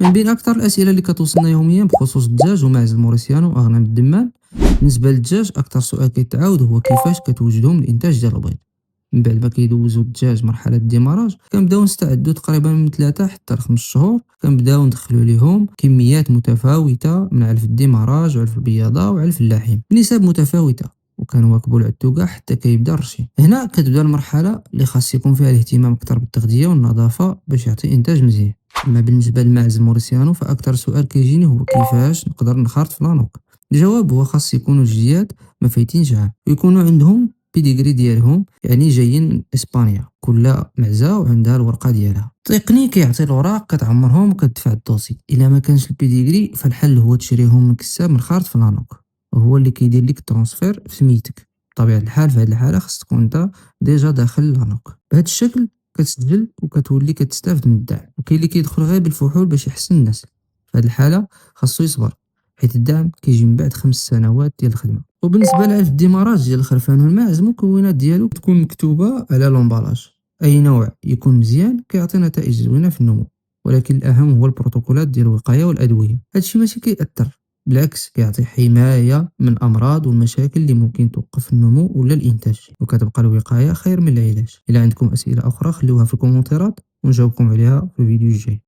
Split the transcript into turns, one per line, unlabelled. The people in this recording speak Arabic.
من بين أكثر الأسئلة اللي كتوصلنا يوميا بخصوص الدجاج وماعز الموريسيانو وأغنام الدمام. بالنسبة للدجاج أكثر سؤال كيتعاود هو كيفاش كتوجدهم الإنتاج ديال البيض. من بعد ما كيدوزو الدجاج مرحلة الديماراج كنبداو نستعدو تقريبا من 3 حتى ل 5 شهور، كنبداو ندخلو ليهم كميات متفاوتة من علف الديماراج وعلف البياضة وعلف اللحم بنسب متفاوتة، وكنواكبو العتوقة حتى كيبدا الرشي. هنا كتبدا المرحلة اللي خاص يكون فيها الاهتمام أكثر بالتغذية والنظافة باش يعطي إنتاج مزيان. أما بالنسبة لماعز الموريسيانو فأكثر سؤال كيجيني هو كيفاش نقدر نخرط في لانوك. الجواب هو خاص يكونوا الجياد ما فايتينش عام، ويكونوا عندهم بيديغري ديالهم، يعني جايين من اسبانيا، كل معزه وعندها الورقه ديالها. التقني كيعطي الاوراق كتعمرهم وكتدفع الدوسي. الا ما كانش البيديغري فالحل هو تشريهم من كساب من خارط في لانوك، وهو اللي كيدير لك الترونسفير في سميتك. بطبيعه الحال في هذه الحاله خاص تكون انت ديجا داخل لانوك. بهذا الشكل كتسجل وكتولي كتستافد من الدعم. وكاين اللي كيدخل غير بالفحول باش يحسن الناس، في هذه الحاله خاصو يصبر، حيت الدعم كيجي من بعد 5 سنوات ديال الخدمه. وبالنسبه لعلف الديماراج ديال الخرفان والماعز المكونات ديالو تكون مكتوبه على لومبالاج. اي نوع يكون مزيان كيعطي نتائج زوينه في النمو، ولكن الاهم هو البروتوكولات ديال الوقايه والادويه. هادشي ماشي كيأثر، بالعكس كيعطي حمايه من الامراض والمشاكل اللي ممكن توقف النمو ولا الانتاج، وكتبقى الوقايه خير من العلاج. الى عندكم اسئله اخرى خليوها في الكومنتيرات ونجاوبكم عليها في الفيديو الجاي.